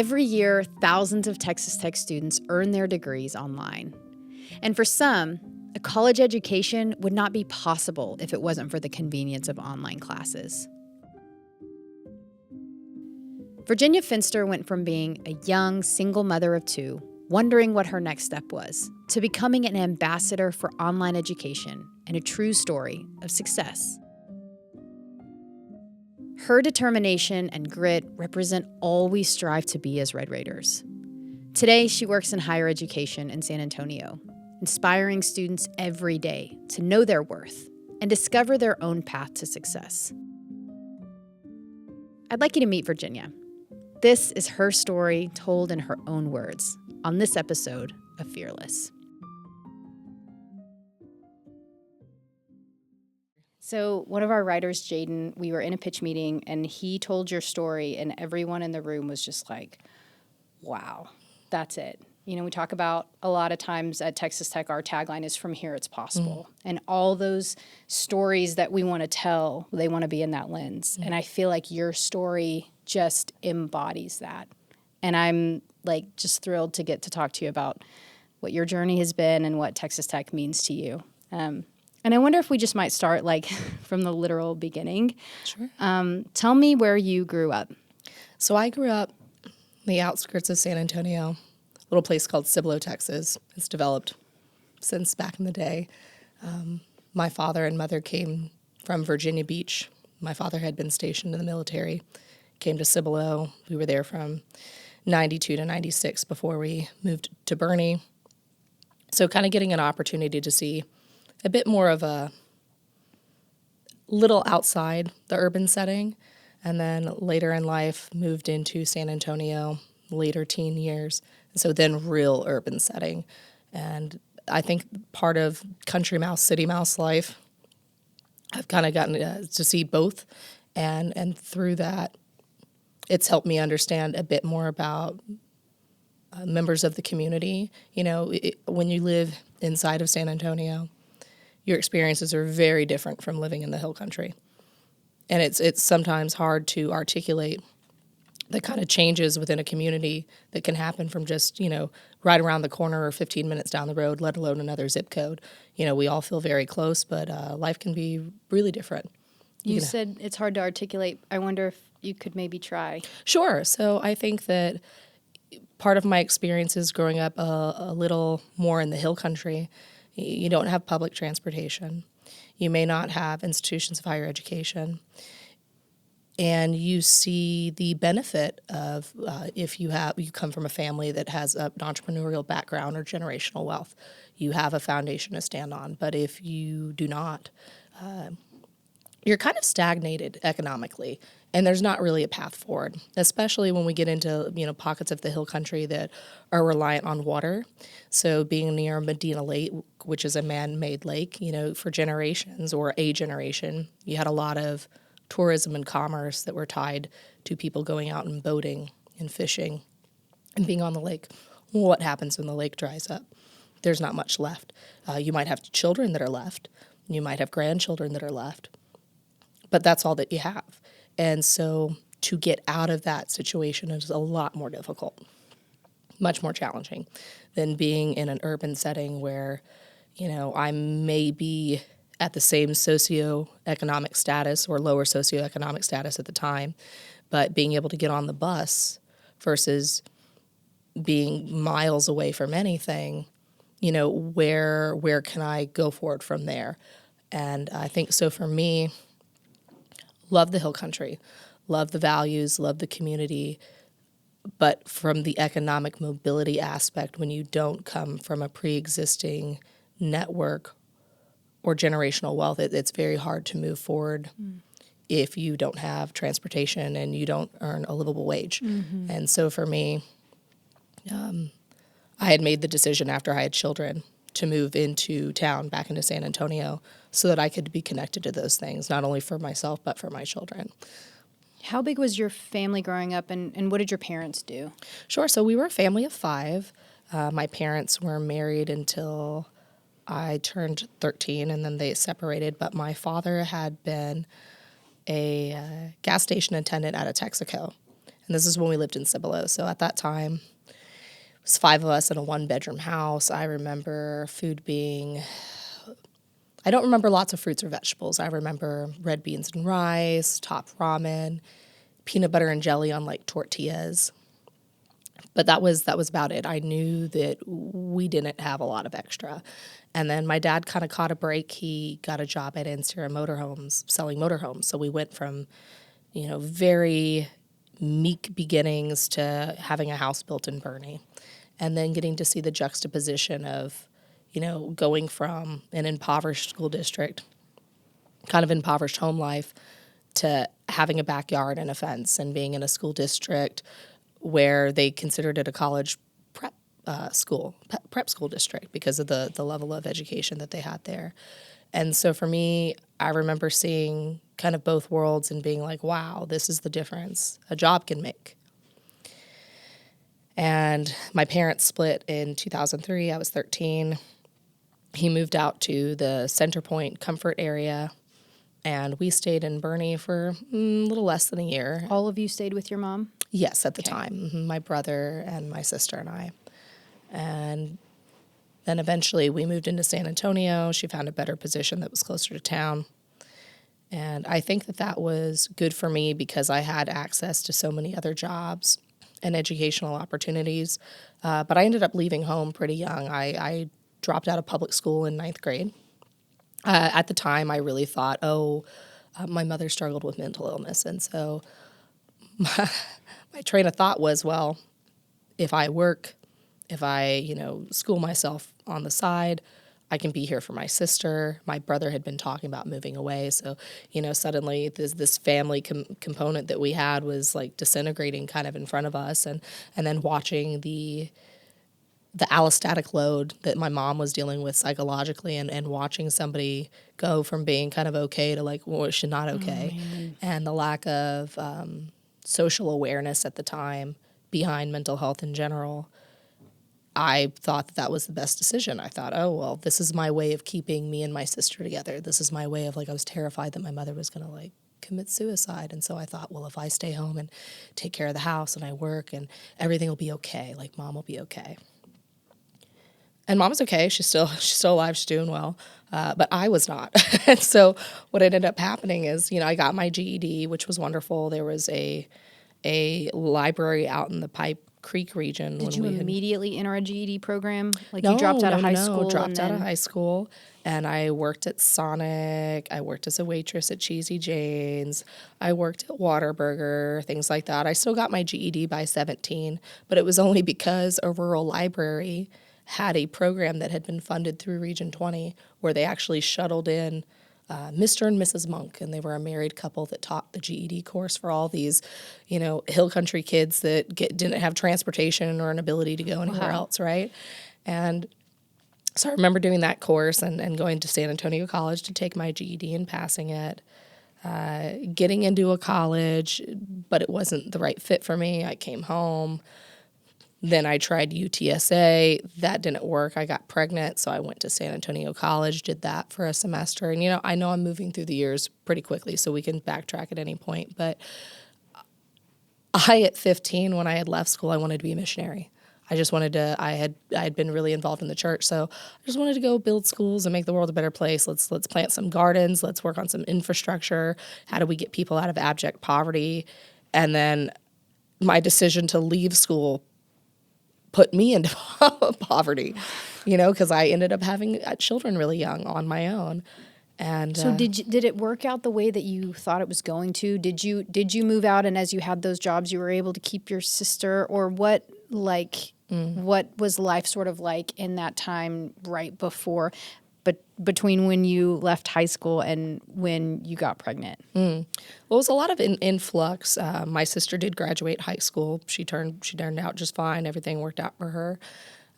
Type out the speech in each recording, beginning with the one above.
Every year, thousands of Texas Tech students earn their degrees online. And for some, a college education would not be possible if it wasn't for the convenience of online classes. Virginia Finster went from being a young, single mother of two, wondering what her next step was, to becoming an ambassador for online education and a true story of success. Her determination and grit represent all we strive to be as Red Raiders. Today, she works in higher education in San Antonio, inspiring students every day to know their worth and discover their own path to success. I'd like you to meet Virginia. This is her story told in her own words on this episode of Fearless. So one of our writers, Jaden, we were in a pitch meeting and he told your story and everyone in the room was just like, wow, that's it. You know, we talk about a lot of times at Texas Tech, our tagline is from here it's possible. And all those stories that we want to tell, they want to be in that lens. And I feel like your story just embodies that. And I'm like just thrilled to get to talk to you about what your journey has been and what Texas Tech means to you. And I wonder if we just might start like from the literal beginning. Sure. Tell me where you grew up. So I grew up in the outskirts of San Antonio, a little place called Cibolo, Texas. It's developed since back in the day. My father and mother came from Virginia Beach. My father had been stationed in the military, came to Cibolo. We were there from 92 to 96 before we moved to Boerne. So kind of getting an opportunity to see a bit more of a little outside the urban setting. And then later in life, moved into San Antonio, later teen years. And so then real urban setting. And I think part of country mouse, city mouse life, I've kind of gotten to see both. And through that, it's helped me understand a bit more about members of the community. You know, when you live inside of San Antonio, your experiences are very different from living in the hill country. And it's sometimes hard to articulate the kind of changes within a community that can happen from just, you know, right around the corner or 15 minutes down the road, let alone another zip code. You know, we all feel very close, but life can be really different. You said it's hard to articulate. I wonder if you could maybe try. Sure. So I think that part of my experiences growing up a little more in the hill country, you don't have public transportation. You may not have institutions of higher education. And you see the benefit of if you come from a family that has an entrepreneurial background or generational wealth, you have a foundation to stand on. But if you do not, you're kind of stagnated economically, and there's not really a path forward, especially when we get into, you know, pockets of the hill country that are reliant on water. So being near Medina Lake, which is a man-made lake, you know, for generations or a generation, you had a lot of tourism and commerce that were tied to people going out and boating and fishing and being on the lake. Well, what happens when the lake dries up? There's not much left. You might have children that are left. You might have grandchildren that are left. But that's all that you have. And so to get out of that situation is a lot more difficult, much more challenging than being in an urban setting where, you know, I may be at the same socioeconomic status or lower socioeconomic status at the time, but being able to get on the bus versus being miles away from anything, you know, where can I go forward from there? And I think so for me, love the hill country, love the values, love the community, but from the economic mobility aspect, when you don't come from a pre-existing network or generational wealth, it's very hard to move forward if you don't have transportation and you don't earn a livable wage. Mm-hmm. And so for me, I had made the decision after I had children to move into town, back into San Antonio, so that I could be connected to those things, not only for myself, but for my children. How big was your family growing up, and what did your parents do? Sure. So we were a family of 5. My parents were married until I turned 13, and then they separated. But my father had been a gas station attendant at a Texaco. And this is when we lived in Cibolo. So at that time, it was 5 of us in a 1-bedroom house. I remember food being, I don't remember lots of fruits or vegetables. I remember red beans and rice, top ramen, peanut butter and jelly on like tortillas. But that was about it. I knew that we didn't have a lot of extra. And then my dad kind of caught a break. He got a job at Instera Motorhomes, selling motorhomes. So we went from, very meek beginnings to having a house built in Bernie. And then getting to see the juxtaposition of, going from an impoverished school district, kind of impoverished home life, to having a backyard and a fence and being in a school district where they considered it a college prep prep school district because of the level of education that they had there. And so for me, I remember seeing kind of both worlds and being like, wow, this is the difference a job can make. And my parents split in 2003. I was 13. He moved out to the Center Point Comfort area, and we stayed in Bernie for a little less than a year. All of you stayed with your mom? Yes, at the time. My brother and my sister and I. And then eventually we moved into San Antonio. She found a better position that was closer to town. And I think that was good for me because I had access to so many other jobs and educational opportunities. But I ended up leaving home pretty young. I dropped out of public school in 9th grade. At the time, I really thought, my mother struggled with mental illness. And so my train of thought was, well, if I work, if I, school myself on the side, I can be here for my sister. My brother had been talking about moving away. So, suddenly this family component that we had was like disintegrating kind of in front of us. And then watching the allostatic load that my mom was dealing with psychologically and watching somebody go from being kind of okay to like, well, she's not okay. And the lack of social awareness at the time behind mental health in general, I thought that was the best decision. I thought, this is my way of keeping me and my sister together. This is my way of I was terrified that my mother was going to commit suicide. And so I thought, well, if I stay home and take care of the house and I work and everything will be okay, mom will be okay. And mom was okay. She's still alive. She's doing well. But I was not. And so what ended up happening is, I got my GED, which was wonderful. There was a library out in the Pipe Creek region. Did you immediately enter a GED program? No, you dropped out of high school? Dropped out of high school. And I worked at Sonic. I worked as a waitress at Cheesy Jane's. I worked at Whataburger, things like that. I still got my GED by 17, but it was only because a rural library had a program that had been funded through Region 20 where they actually shuttled in Mr. and Mrs. Monk, and they were a married couple that taught the GED course for all these, hill country kids that didn't have transportation or an ability to go anywhere else, right? And so I remember doing that course and going to San Antonio College to take my GED and passing it, getting into a college, but it wasn't the right fit for me. I came home. Then I tried UTSA. That didn't work. I got pregnant, so I went to San Antonio College, did that for a semester. And, I know I'm moving through the years pretty quickly, so we can backtrack at any point. But at 15, when I had left school, I wanted to be a missionary. I just wanted to, I had been really involved in the church, so I just wanted to go build schools and make the world a better place. Let's plant some gardens. Let's work on some infrastructure. How do we get people out of abject poverty? And then my decision to leave school put me into poverty, because I ended up having children really young on my own. And so did it work out the way that you thought it was going to? Did you move out, and as you had those jobs, you were able to keep your sister, or what was life sort of like in that time right before, but between when you left high school and when you got pregnant? Well, it was a lot of influx. My sister did graduate high school. She turned out just fine. Everything worked out for her.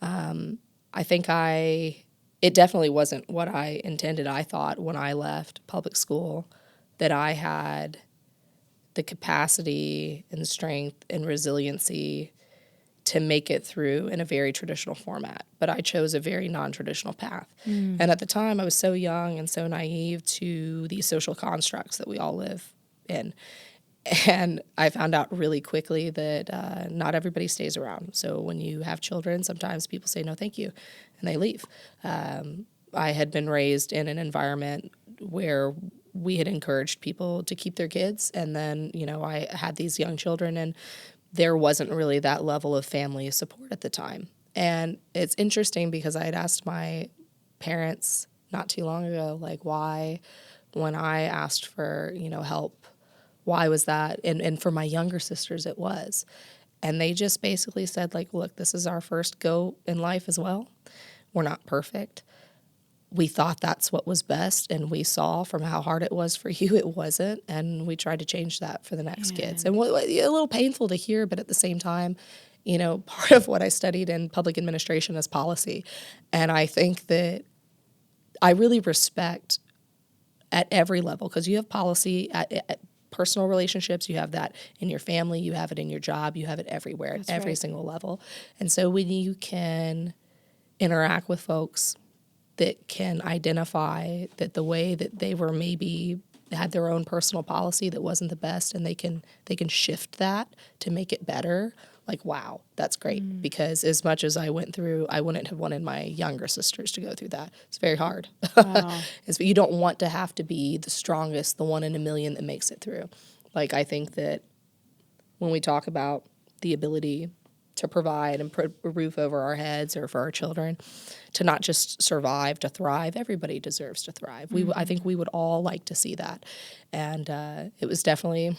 I think it definitely wasn't what I intended. I thought when I left public school that I had the capacity and strength and resiliency to make it through in a very traditional format. But I chose a very non-traditional path. And at the time, I was so young and so naive to these social constructs that we all live in. And I found out really quickly that not everybody stays around. So when you have children, sometimes people say, no, thank you, and they leave. I had been raised in an environment where we had encouraged people to keep their kids. And then, I had these young children, and there wasn't really that level of family support at the time. And it's interesting because I had asked my parents not too long ago, like, why, when I asked for, help, why was that? And for my younger sisters, it was. And they just basically said, like, look, this is our first go in life as well. We're not perfect. We thought that's what was best, and we saw from how hard it was for you, it wasn't, and we tried to change that for the next kids. And a little painful to hear, but at the same time, part of what I studied in public administration is policy. And I think that I really respect at every level, because you have policy at personal relationships, you have that in your family, you have it in your job, you have it everywhere, at every single level. And so when you can interact with folks that can identify that the way that they were maybe had their own personal policy that wasn't the best, and they can shift that to make it better, like, wow, that's great. Because as much as I went through, I wouldn't have wanted my younger sisters to go through that. It's very hard. Wow. You don't want to have to be the strongest, the one in a million that makes it through. Like, I think that when we talk about the ability to provide and put a roof over our heads, or for our children to not just survive, to thrive, everybody deserves to thrive. I think we would all like to see that. And it's definitely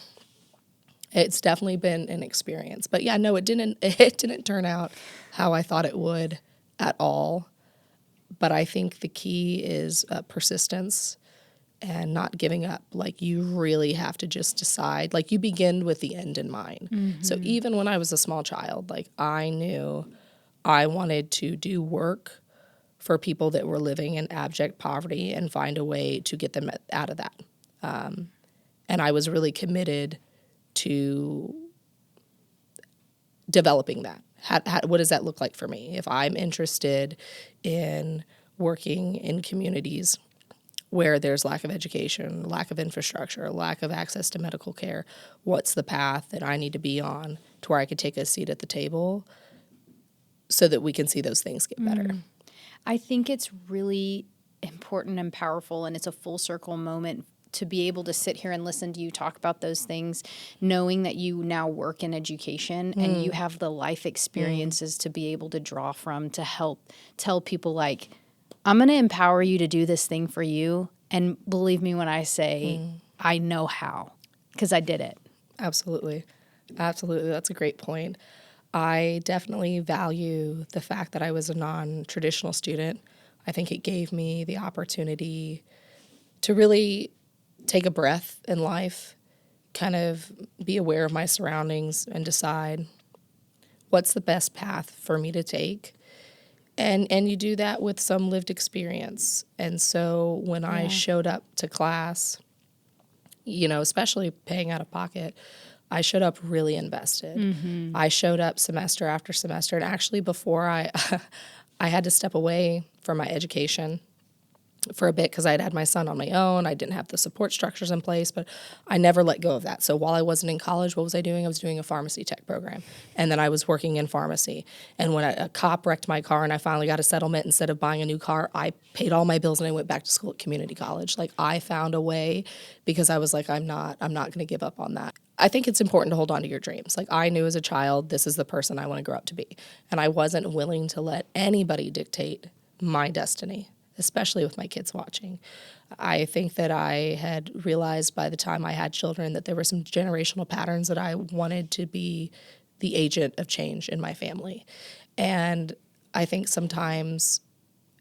been an experience. But yeah, no, it didn't turn out how I thought it would at all. But I think the key is persistence and not giving up. Like, you really have to just decide. Like, you begin with the end in mind. So even when I was a small child, like, I knew I wanted to do work for people that were living in abject poverty and find a way to get them out of that. And I was really committed to developing that. What does that look like for me? If I'm interested in working in communities where there's lack of education, lack of infrastructure, lack of access to medical care, what's the path that I need to be on to where I could take a seat at the table so that we can see those things get better? I think it's really important and powerful, and it's a full circle moment to be able to sit here and listen to you talk about those things, knowing that you now work in education and you have the life experiences to be able to draw from to help tell people, like, I'm going to empower you to do this thing for you. And believe me when I say I know how, because I did it. Absolutely. Absolutely. That's a great point. I definitely value the fact that I was a non-traditional student. I think it gave me the opportunity to really take a breath in life, kind of be aware of my surroundings, and decide what's the best path for me to take. And you do that with some lived experience. And so when I showed up to class, especially paying out of pocket, I showed up really invested. I showed up semester after semester. And actually, before I had to step away from my education for a bit because I had my son on my own. I didn't have the support structures in place, but I never let go of that. So while I wasn't in college, what was I doing? I was doing a pharmacy tech program. And then I was working in pharmacy. And when a cop wrecked my car and I finally got a settlement, instead of buying a new car, I paid all my bills and I went back to school at community college. Like, I found a way because I was like, I'm not going to give up on that. I think it's important to hold on to your dreams. Like, I knew as a child, this is the person I want to grow up to be. And I wasn't willing to let anybody dictate my destiny, especially with my kids watching. I think that I had realized by the time I had children that there were some generational patterns that I wanted to be the agent of change in my family. And I think sometimes,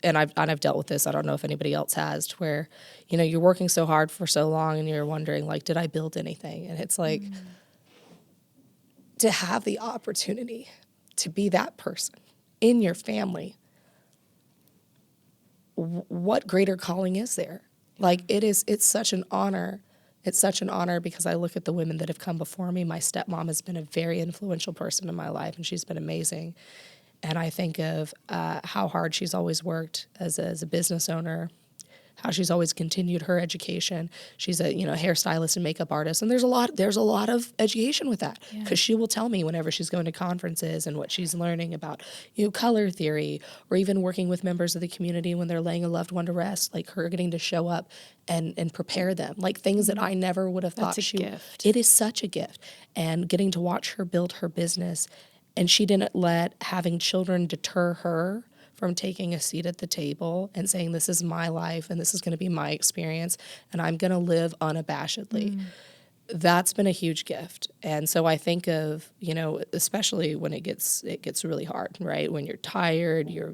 and I've dealt with this, I don't know if anybody else has, to where, you're working so hard for so long and you're wondering, like, did I build anything? And it's like, to have the opportunity to be that person in your family, what greater calling is there? Like, it's such an honor. It's such an honor because I look at the women that have come before me. My stepmom has been a very influential person in my life, and she's been amazing. And I think of how hard she's always worked as a business owner, how she's always continued her education. She's a hairstylist and makeup artist, and there's a lot of education with that, because she will tell me whenever she's going to conferences and what she's learning about color theory, or even working with members of the community when they're laying a loved one to rest, like her getting to show up and prepare them, like things that I never would have thought. That's a gift. It is such a gift, and getting to watch her build her business, and she didn't let having children deter her from taking a seat at the table and saying, this is my life and this is going to be my experience and I'm going to live unabashedly. That's been a huge gift. And so I think of, especially when it gets really hard, right? When you're tired, you're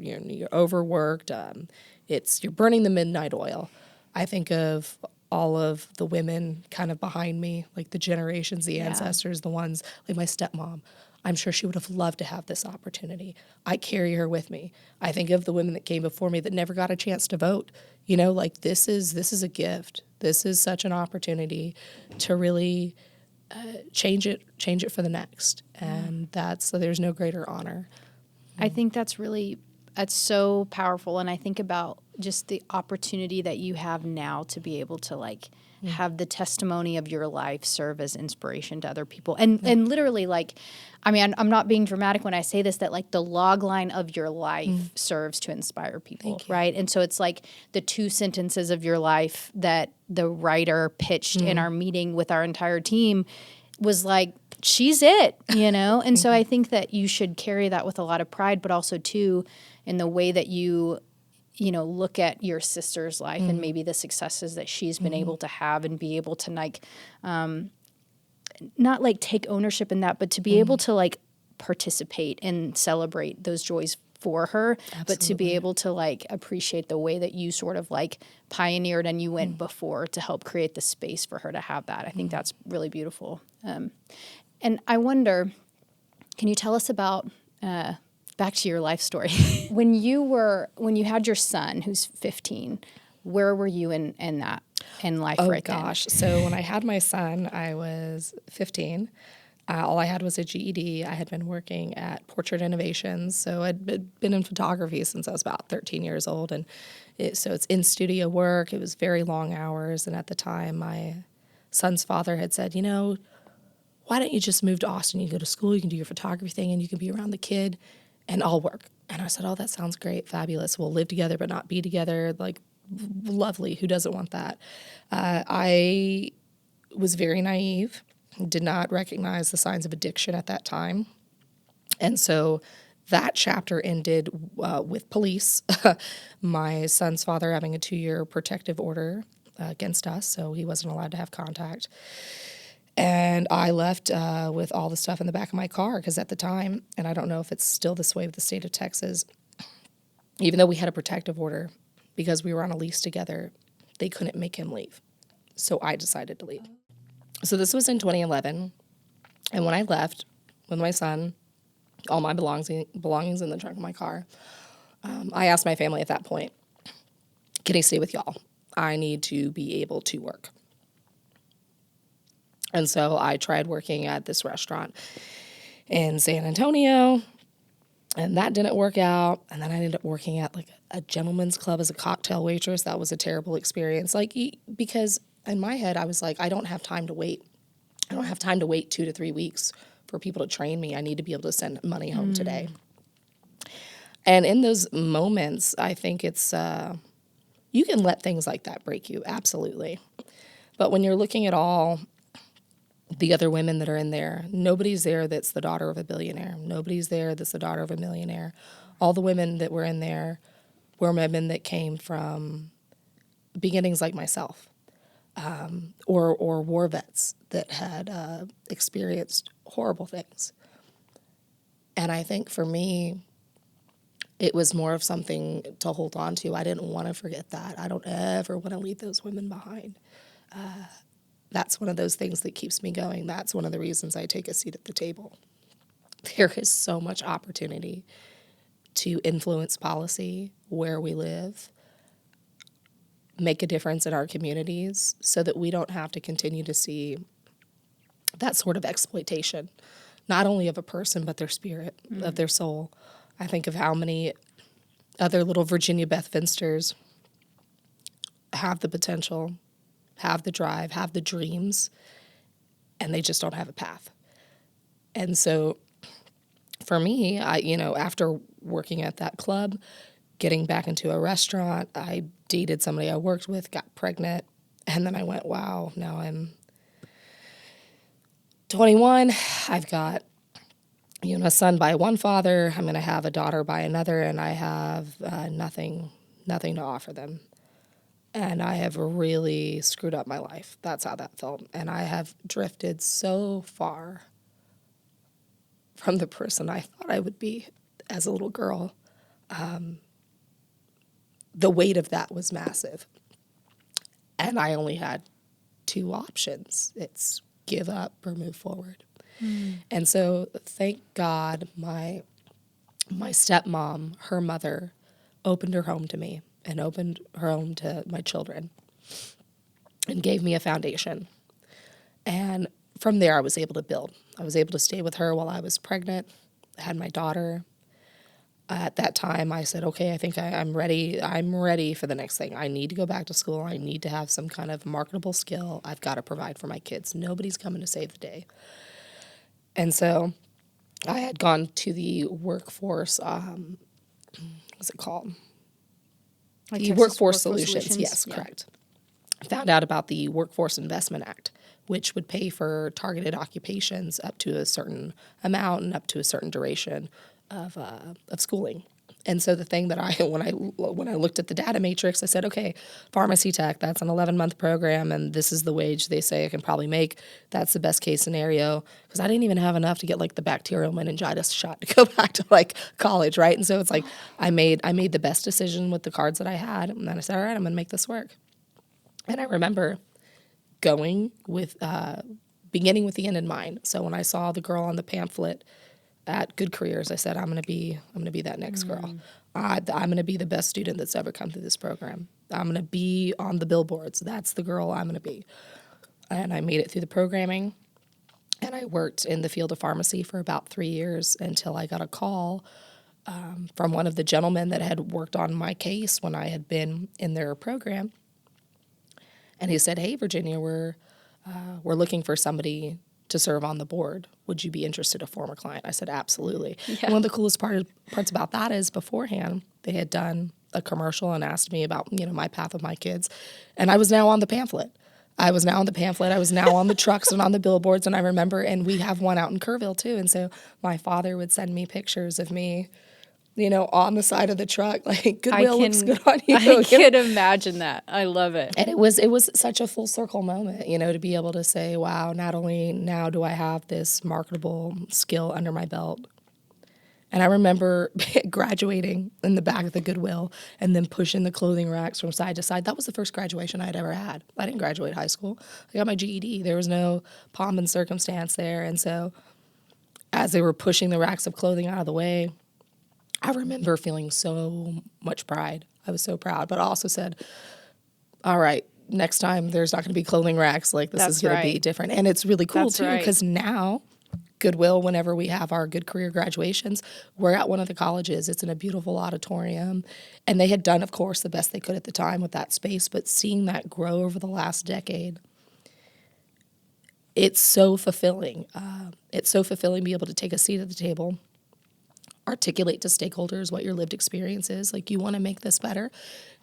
overworked, you're burning the midnight oil. I think of all of the women kind of behind me, like the generations, the ancestors, the ones like my stepmom. I'm sure she would have loved to have this opportunity. I carry her with me. I think of the women that came before me that never got a chance to vote. Like this is a gift. This is such an opportunity to really change it for the next. And there's no greater honor. I think that's so powerful. And I think about just the opportunity that you have now to be able to have the testimony of your life serve as inspiration to other people. And literally I'm not being dramatic when I say this, that the log line of your life serves to inspire people, right? And so it's like the 2 sentences of your life that the writer pitched in our meeting with our entire team was like, she's it, And so I think that you should carry that with a lot of pride, but also too, in the way that you look at your sister's life and maybe the successes that she's been able to have, and be able to not take ownership in that, but to be able to participate and celebrate those joys for her. Absolutely. But to be able to appreciate the way that you sort of pioneered and you went before to help create the space for her to have that. I think that's really beautiful. And I wonder, can you tell us about back to your life story? when you had your son who's 15, where were you in life right then? Oh gosh. So when I had my son, I was 15. All I had was a GED. I had been working at Portrait Innovations. So I'd been in photography since I was about 13 years old. And so it's in studio work. It was very long hours. And at the time, my son's father had said, why don't you just move to Austin? You can go to school, you can do your photography thing, and you can be around the kid, and I'll work. And I said, oh, that sounds great, fabulous. We'll live together but not be together. Lovely. Who doesn't want that? I was very naive, did not recognize the signs of addiction at that time. And so that chapter ended with police, my son's father having a 2-year protective order against us, so he wasn't allowed to have contact. And I left with all the stuff in the back of my car, because at the time, and I don't know if it's still this way with the state of Texas, even though we had a protective order, because we were on a lease together, they couldn't make him leave. So I decided to leave. So this was in 2011. And when I left with my son, all my belongings in the trunk of my car, I asked my family at that point, can I stay with y'all? I need to be able to work. And so I tried working at this restaurant in San Antonio, and that didn't work out. And then I ended up working at a gentleman's club as a cocktail waitress. That was a terrible experience. Because in my head, I was like, I don't have time to wait. I don't have time to wait 2 to 3 weeks for people to train me. I need to be able to send money home today. And in those moments, I think it's, you can let things like that break you, absolutely. But when you're looking at all the other women that are in there, nobody's there that's the daughter of a billionaire. Nobody's there that's the daughter of a millionaire. All the women that were in there were women that came from beginnings like myself, or war vets that had experienced horrible things. And I think for me, it was more of something to hold on to. I didn't want to forget that. I don't ever want to leave those women behind. That's one of those things that keeps me going. That's one of the reasons I take a seat at the table. There is so much opportunity to influence policy where we live, make a difference in our communities so that we don't have to continue to see that sort of exploitation, not only of a person, but their spirit, of their soul. I think of how many other little Virginia Beth Finsters have the potential, have the drive, have the dreams, and they just don't have a path. And so for me, after working at that club, getting back into a restaurant, I dated somebody I worked with, got pregnant, and then I went, wow, now I'm 21. I've got a son by one father. I'm going to have a daughter by another, and I have nothing to offer them. And I have really screwed up my life. That's how that felt. And I have drifted so far from the person I thought I would be as a little girl. The weight of that was massive. And I only had two options. It's give up or move forward. And so thank God my stepmom, her mother, opened her home to me and opened her home to my children and gave me a foundation. And from there, I was able to build. I was able to stay with her while I was pregnant, had my daughter. At that time, I said, okay, I think I'm ready. I'm ready for the next thing. I need to go back to school. I need to have some kind of marketable skill. I've got to provide for my kids. Nobody's coming to save the day. And so I had gone to the workforce, what's it called? Like The Texas Workforce Solutions. Yes, Yeah. correct. Found out about the Workforce Investment Act, which would pay for targeted occupations up to a certain amount and up to a certain duration of schooling. And so the thing that when I looked at the data matrix, I said, okay, pharmacy tech, that's an 11-month program, and this is the wage they say I can probably make. That's the best case scenario, because I didn't even have enough to get like the bacterial meningitis shot to go back to like college, right? And so it's like I made the best decision with the cards that I had, and then I said, all right, I'm going to make this work. And I remember going with beginning with the end in mind. So when I saw the girl on the pamphlet at Good Careers, I said, I'm going to be that next girl. I'm going to be the best student that's ever come through this program. I'm going to be on the billboards. That's the girl I'm going to be. And I made it through the programming, and I worked in the field of pharmacy for about 3 years until I got a call from one of the gentlemen that had worked on my case when I had been in their program. And he said, hey, Virginia, we're looking for somebody to serve on the board. Would you be interested, a former client? I said, absolutely. Yeah. And one of the coolest parts about that is beforehand, they had done a commercial and asked me about, my path with my kids. And I was now on the pamphlet. I was now on the trucks and on the billboards. And I remember, and we have one out in Kerrville too. And so my father would send me pictures of me, on the side of the truck, like, Goodwill looks good on you. I can imagine that. I love it. And it was such a full circle moment, to be able to say, wow, not only now do I have this marketable skill under my belt. And I remember graduating in the back of the Goodwill and then pushing the clothing racks from side to side. That was the first graduation I'd ever had. I didn't graduate high school. I got my GED. There was no pomp and circumstance there. And so as they were pushing the racks of clothing out of the way, I remember feeling so much pride. I was so proud, but I also said, all right, next time there's not going to be clothing racks. Like, this is going to be different. And it's really cool, too, because now Goodwill, whenever we have our Good Career graduations, we're at one of the colleges. It's in a beautiful auditorium. And they had done, of course, the best they could at the time with that space, but seeing that grow over the last decade, it's so fulfilling. It's so fulfilling to be able to take a seat at the table, articulate to stakeholders what your lived experience is. Like, you want to make this better?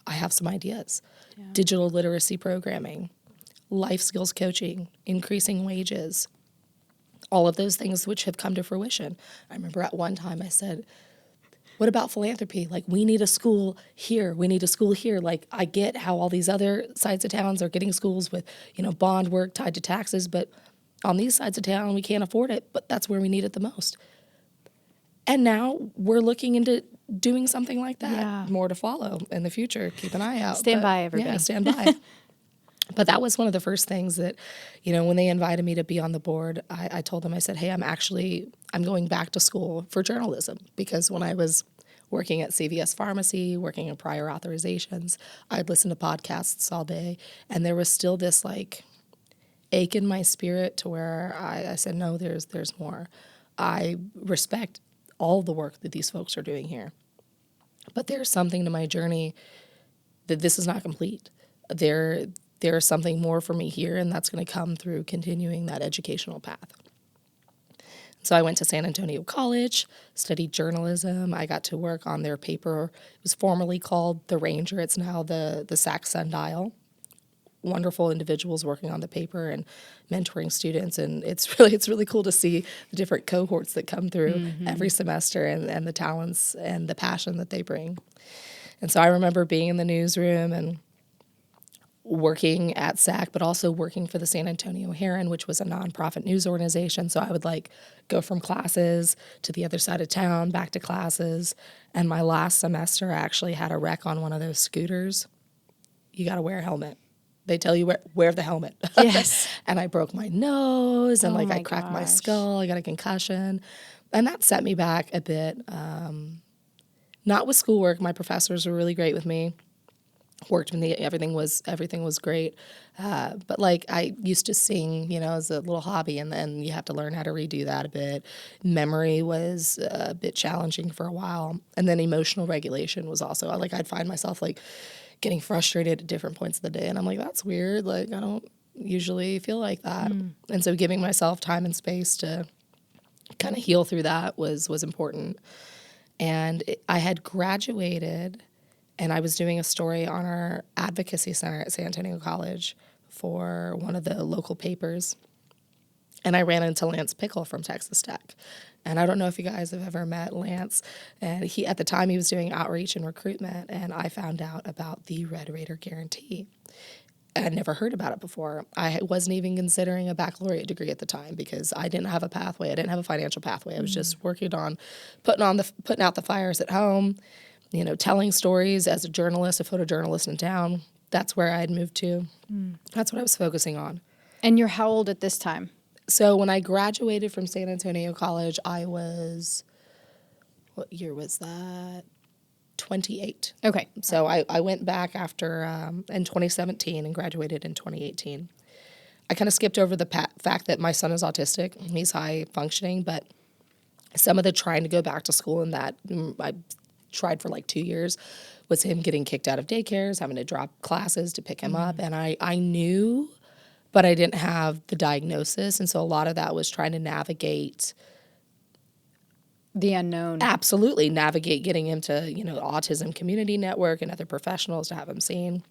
I have some ideas. Yeah. Digital literacy programming, life skills coaching, increasing wages, all of those things which have come to fruition. I remember at one time I said, what about philanthropy? Like, we need a school here. We need a school here. Like, I get how all these other sides of towns are getting schools with, bond work tied to taxes, but on these sides of town, we can't afford it, but that's where we need it the most. And now we're looking into doing something like that. Yeah. More to follow in the future. Keep an eye out. Stand by, everybody. Yeah, stand by. But that was one of the first things that, when they invited me to be on the board, I told them, I said, hey, I'm going back to school for journalism. Because when I was working at CVS Pharmacy, working in prior authorizations, I'd listen to podcasts all day. And there was still this, like, ache in my spirit to where I said, no, there's more. I respect all the work that these folks are doing here. But there's something to my journey that this is not complete. there's something more for me here, and that's going to come through continuing that educational path. So I went to San Antonio College, studied journalism. I got to work on their paper. It was formerly called The Ranger. It's now the Sac Sundial. Wonderful individuals working on the paper and mentoring students, and it's really cool to see the different cohorts that come through every semester, and the talents and the passion that they bring. And so I remember being in the newsroom and working at SAC, but also working for the San Antonio Herald, which was a nonprofit news organization. So I would go from classes to the other side of town, back to classes. And my last semester, I actually had a wreck on one of those scooters. You got to wear a helmet. They tell you wear the helmet. Yes. And I broke my nose, and Oh I my cracked my gosh. skull. I got a concussion, and that set me back a bit. Not with schoolwork. My professors were really great with me. Worked with me. Everything was great. But I used to sing, as a little hobby, and then you have to learn how to redo that a bit. Memory was a bit challenging for a while, and then emotional regulation was also I'd find myself getting frustrated at different points of the day, and I'm like, that's weird. I don't usually feel like that, and so giving myself time and space to kind of heal through that was important. And I had graduated, and I was doing a story on our advocacy center at San Antonio College for one of the local papers. And I ran into Lance Pickle from Texas Tech. And I don't know if you guys have ever met Lance. And at the time, he was doing outreach and recruitment. And I found out about the Red Raider Guarantee. I had never heard about it before. I wasn't even considering a baccalaureate degree at the time because I didn't have a pathway. I didn't have a financial pathway. I was just working on putting out the fires at home, telling stories as a journalist, a photojournalist in town. That's where I had moved to. That's what I was focusing on. And you're how old at this time? So when I graduated from San Antonio College, I was, what year was that? 28. Okay. So I went back after in 2017 and graduated in 2018. I kind of skipped over the fact that my son is autistic. He's high functioning, but some of the trying to go back to school and that I tried for 2 years was him getting kicked out of daycares, having to drop classes to pick him up. And I knew, but I didn't have the diagnosis. And so a lot of that was trying to navigate the unknown. Absolutely navigate getting him to, Autism Community Network and other professionals to have him seen.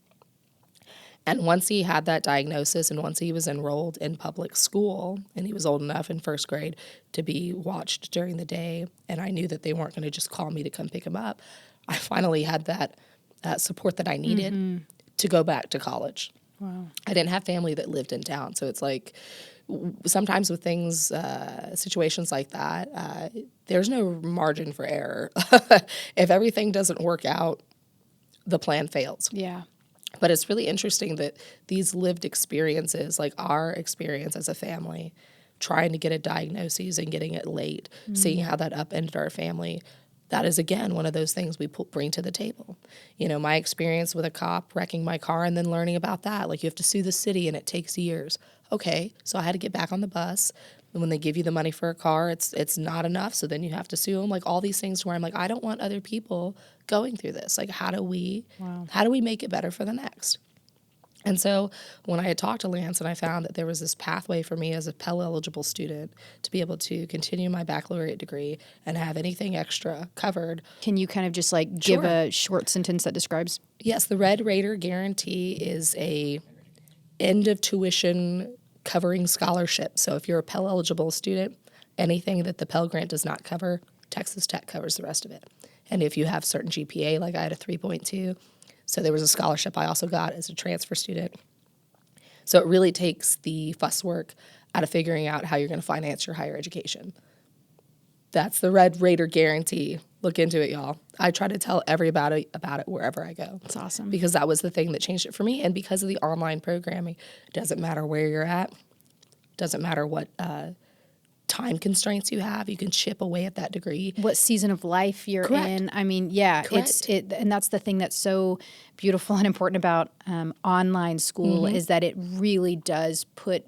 And once he had that diagnosis and once he was enrolled in public school and he was old enough in first grade to be watched during the day, and I knew that they weren't going to just call me to come pick him up, I finally had that support that I needed to go back to college. Wow. I didn't have family that lived in town. So it's sometimes with things, situations like that, there's no margin for error. If everything doesn't work out, the plan fails. Yeah. But it's really interesting that these lived experiences, like our experience as a family, trying to get a diagnosis and getting it late, seeing how that upended our family, that is, again, one of those things we bring to the table. My experience with a cop wrecking my car and then learning about that. You have to sue the city and it takes years. Okay, so I had to get back on the bus. And when they give you the money for a car, it's not enough. So then you have to sue them. All these things where I'm I don't want other people going through this. How do we make it better for the next? And so when I had talked to Lance and I found that there was this pathway for me as a Pell-eligible student to be able to continue my baccalaureate degree and have anything extra covered. Can you kind of just give a short sentence that describes? Yes, the Red Raider Guarantee is a end of tuition covering scholarship. So if you're a Pell-eligible student, anything that the Pell Grant does not cover, Texas Tech covers the rest of it. And if you have certain GPA, I had a 3.2, so there was a scholarship I also got as a transfer student. So it really takes the fuss work out of figuring out how you're going to finance your higher education. That's the Red Raider Guarantee. Look into it, y'all. I try to tell everybody about it wherever I go. That's awesome. Because that was the thing that changed it for me. And because of the online programming, it doesn't matter where you're at. Doesn't matter what time constraints you have. You can chip away at that degree. What season of life you're Correct. in. I mean, yeah, Correct. and that's the thing that's so beautiful and important about online school is that it really does put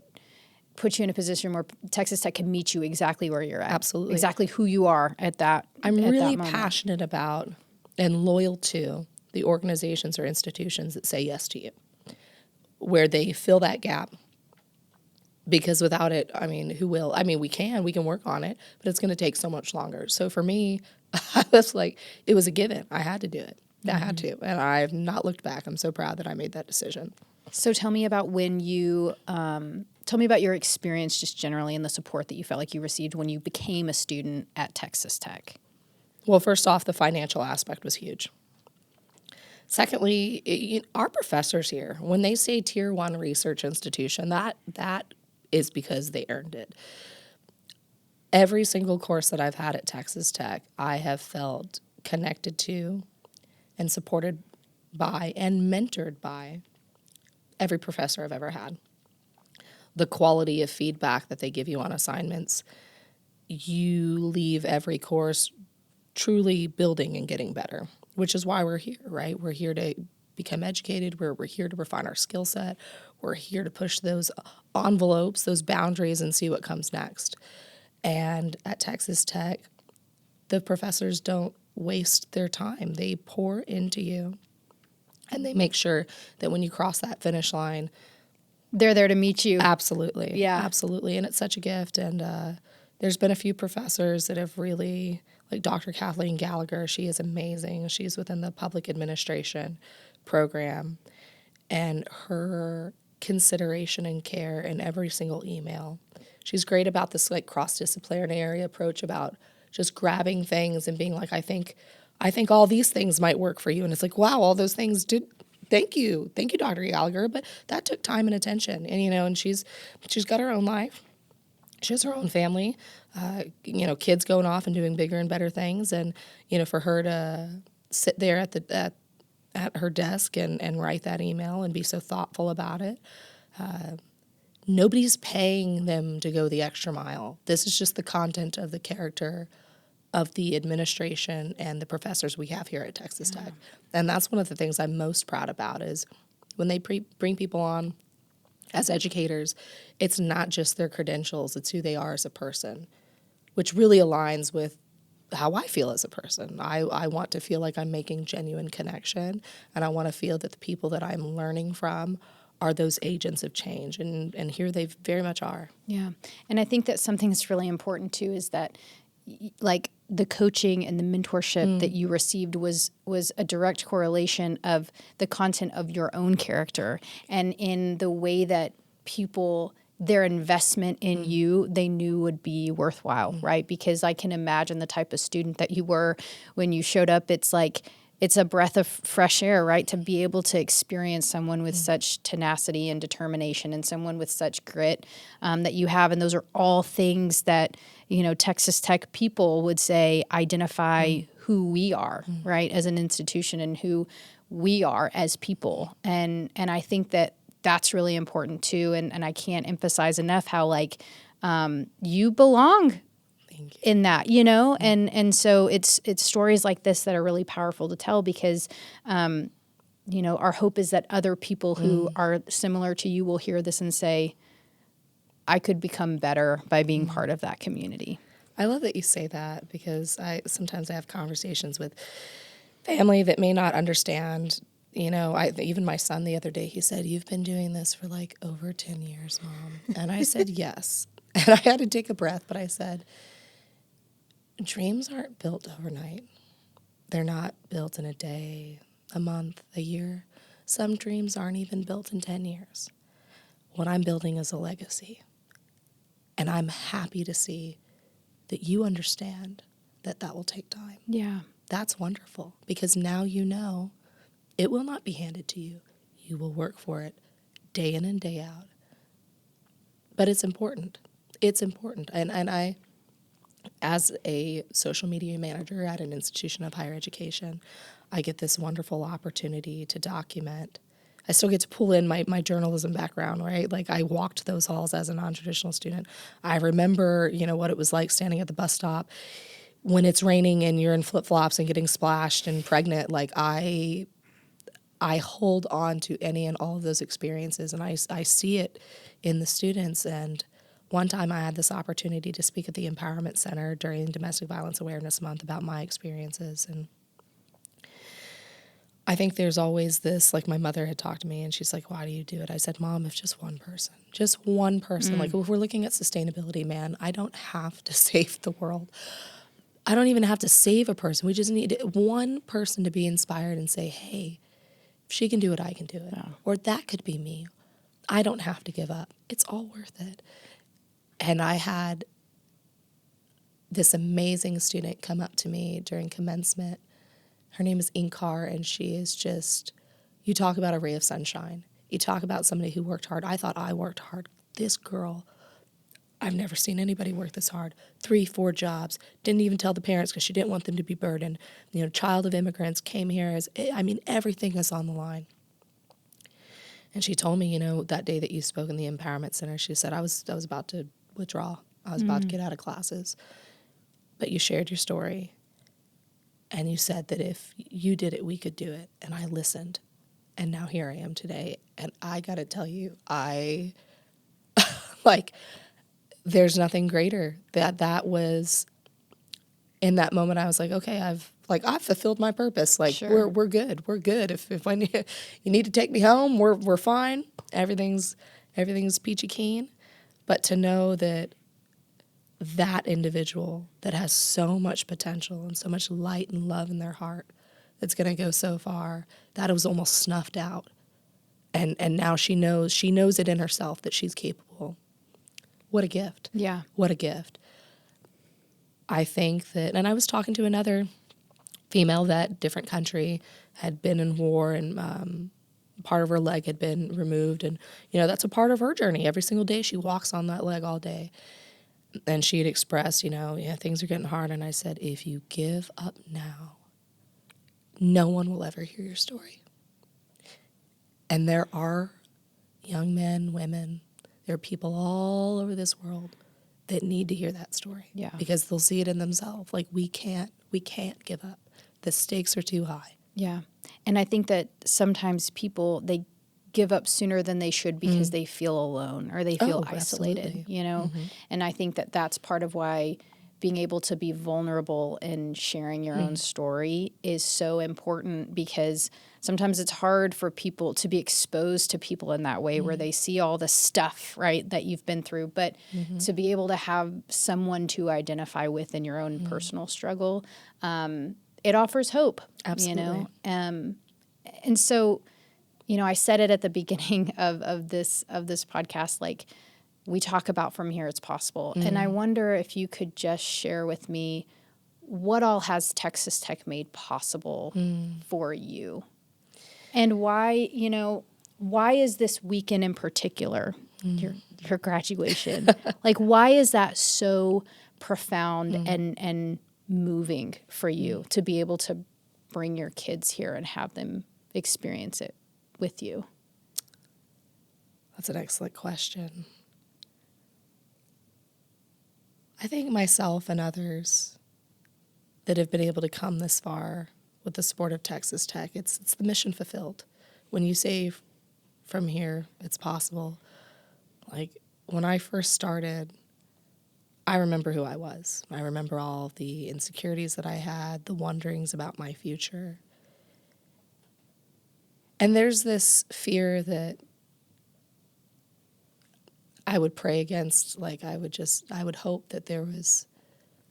you in a position where Texas Tech can meet you exactly where you're at. Absolutely. Exactly who you are at that I'm at really that moment. passionate about and loyal to the organizations or institutions that say yes to you. where they fill that gap. Because without it, I mean, who will? I mean, we can work on it, but it's going to take so much longer. So for me, I was like, it was a given. I had to do it. I had to. And I've not looked back. I'm so proud that I made that decision. So tell me about when you, tell me about your experience just generally and the support that you felt like you received when you became a student at Texas Tech. Well, first off, the financial aspect was huge. Secondly, our professors here, when they say Tier 1 research institution, that is because they earned it. Every single course that I've had at Texas Tech, I have felt connected to and supported by and mentored by every professor I've ever had. The quality of feedback that they give you on assignments, you leave every course truly building and getting better, which is why we're here, right? We're here to become educated. We're here to refine our skill set. We're here to push those envelopes, those boundaries, and see what comes next. And at Texas Tech, the professors don't waste their time. They pour into you, and they make sure that when you cross that finish line, They're there to meet you. absolutely, Yeah. absolutely. And it's such a gift. And there's been a few professors that have really, like Dr. Kathleen Gallagher, she is amazing. She's within the public administration program, and her consideration and care in every single email. She's great about this like cross-disciplinary approach about just grabbing things and being like, I think all these things might work for you. And it's like, wow, all those things did. Thank you, Dr. Gallagher. But that took time and attention. And and she's got her own life. She has her own family. Kids going off and doing bigger and better things. And for her to sit there at her desk and write that email and be so thoughtful about it. Nobody's paying them to go the extra mile. This is just the content of the character of the administration and the professors we have here at Texas Tech. And that's one of the things I'm most proud about is when they bring people on as educators, it's not just their credentials, it's who they are as a person, which really aligns with how I feel as a person. I want to feel like I'm making genuine connection, and I want to feel that the people that I'm learning from are those agents of change, and here they very much are. Yeah. And I think that something that's really important too is that like the coaching and the mentorship that you received was a direct correlation of the content of your own character and in the way that people their investment in you they knew would be worthwhile, right? Because I can imagine the type of student that you were when you showed up. It's like it's a breath of fresh air, right? To be able to experience someone with such tenacity and determination and someone with such grit that you have. And those are all things that, Texas Tech people would say identify who we are, right, as an institution and who we are as people. And I think that that's really important too. And I can't emphasize enough how you belong in that, and so it's stories like this that are really powerful to tell because, our hope is that other people who are similar to you will hear this and say, I could become better by being part of that community. I love that you say that because sometimes I have conversations with family that may not understand. Even my son the other day, he said, "You've been doing this for like over 10 years, Mom." And I said, "Yes." And I had to take a breath, but I said, dreams aren't built overnight. They're not built in a day, a month, a year. Some dreams aren't even built in 10 years. What I'm building is a legacy. And I'm happy to see that you understand that will take time. Yeah. That's wonderful because now you know it will not be handed to you. You will work for it day in and day out. But it's important. It's important. And I, as a social media manager at an institution of higher education, I get this wonderful opportunity to document. I still get to pull in my journalism background, right? Like I walked those halls as a non-traditional student. I remember, what it was like standing at the bus stop when it's raining and you're in flip-flops and getting splashed and pregnant. Like I hold on to any and all of those experiences, and I see it in the students. And one time I had this opportunity to speak at the Empowerment Center during Domestic Violence Awareness Month about my experiences. And I think there's always this, like my mother had talked to me and she's like, why do you do it? I said, Mom, if just one person, like if we're looking at sustainability, man, I don't have to save the world. I don't even have to save a person. We just need one person to be inspired and say, hey, if she can do it, I can do it. Yeah. Or that could be me. I don't have to give up. It's all worth it. And I had this amazing student come up to me during commencement. Her name is Inkar, and she is just, you talk about a ray of sunshine. You talk about somebody who worked hard. I thought I worked hard. This girl, I've never seen anybody work this hard. 3, 4 jobs. Didn't even tell the parents because she didn't want them to be burdened. You know, child of immigrants, came here as, I mean, everything is on the line. And she told me, you know, that day that you spoke in the Empowerment Center, she said, I was about to withdraw. I was about to get out of classes. But you shared your story. And you said that if you did it, we could do it. And I listened. And now here I am today. And I got to tell you, like, there's nothing greater. That was, in that moment, I was like, okay, I've fulfilled my purpose. Like, Sure. we're good. We're good. If I need, you need to take me home, we're fine. Everything's peachy keen. But to know that individual that has so much potential and so much light and love in their heart that's going to go so far, that it was almost snuffed out. And now she knows it in herself that she's capable. What a gift. Yeah. What a gift. I think that, and I was talking to another female vet, different country, had been in war, and part of her leg had been removed. And, you know, that's a part of her journey. Every single day she walks on that leg all day. And she had expressed, you know, yeah, things are getting hard. And I said, if you give up now, no one will ever hear your story. And there are young men, women, there are people all over this world that need to hear that story. Yeah. Because they'll see it in themselves. Like, we can't give up. The stakes are too high. Yeah. And I think that sometimes people, they give up sooner than they should because they feel alone or they feel isolated, absolutely. you know? And I think that that's part of why being able to be vulnerable and sharing your own story is so important, because sometimes it's hard for people to be exposed to people in that way where they see all the stuff, right, that you've been through. But to be able to have someone to identify with in your own personal struggle, it offers hope. Absolutely. You know? And so, you know, I said it at the beginning of this podcast, like, we talk about From Here It's Possible. And I wonder if you could just share with me what all has Texas Tech made possible for you? And why, you know, why is this weekend in particular, your graduation, like, why is that so profound and moving for you to be able to bring your kids here and have them experience it with you? That's an excellent question. I think myself and others that have been able to come this far with the support of Texas Tech, it's the mission fulfilled. When you say From Here It's Possible, like, when I first started, I remember who I was. I remember all the insecurities that I had, the wonderings about my future. And there's this fear that I would pray against. Like, I would hope that there was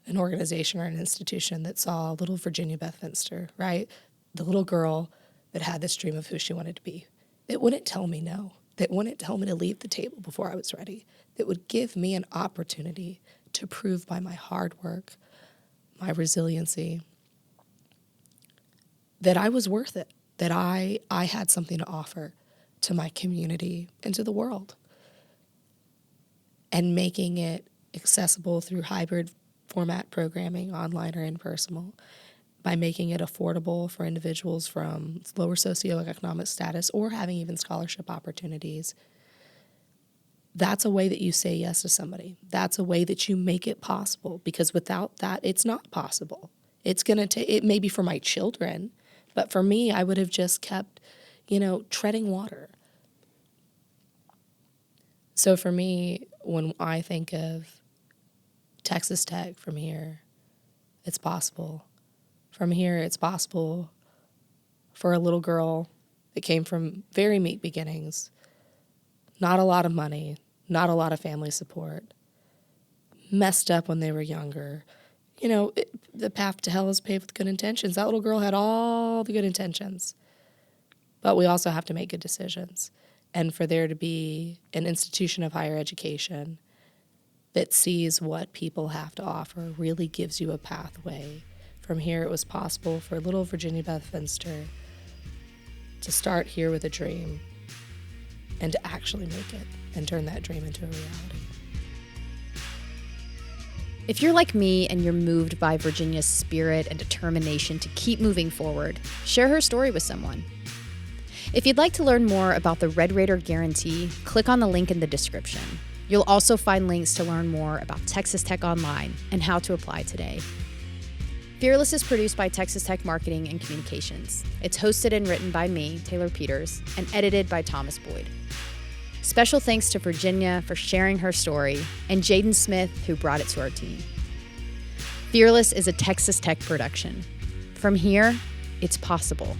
an organization or an institution that saw little Virginia Beth Finster, right? The little girl that had this dream of who she wanted to be. That wouldn't tell me no. That wouldn't tell me to leave the table before I was ready. That would give me an opportunity to prove by my hard work, my resiliency, that I was worth it. That I had something to offer to my community and to the world. And making it accessible through hybrid format programming, online or in person, by making it affordable for individuals from lower socioeconomic status or having even scholarship opportunities. That's a way that you say yes to somebody. That's a way that you make it possible, because without that, it's not possible. It's going to take, it may be for my children, but for me, I would have just kept, you know, treading water. So for me, when I think of Texas Tech, From Here, it's possible. From here, it's possible for a little girl that came from very meek beginnings, not a lot of money, not a lot of family support, messed up when they were younger. The path to hell is paved with good intentions. That little girl had all the good intentions. But we also have to make good decisions. And for there to be an institution of higher education that sees what people have to offer really gives you a pathway. From here, it was possible for little Virginia Beth Finster to start here with a dream and to actually make it and turn that dream into a reality. If you're like me and you're moved by Virginia's spirit and determination to keep moving forward, share her story with someone. If you'd like to learn more about the Red Raider Guarantee, click on the link in the description. You'll also find links to learn more about Texas Tech Online and how to apply today. Fearless is produced by Texas Tech Marketing and Communications. It's hosted and written by me, Taylor Peters, and edited by Thomas Boyd. Special thanks to Virginia for sharing her story, and Jaden Smith, who brought it to our team. Fearless is a Texas Tech production. From here, it's possible.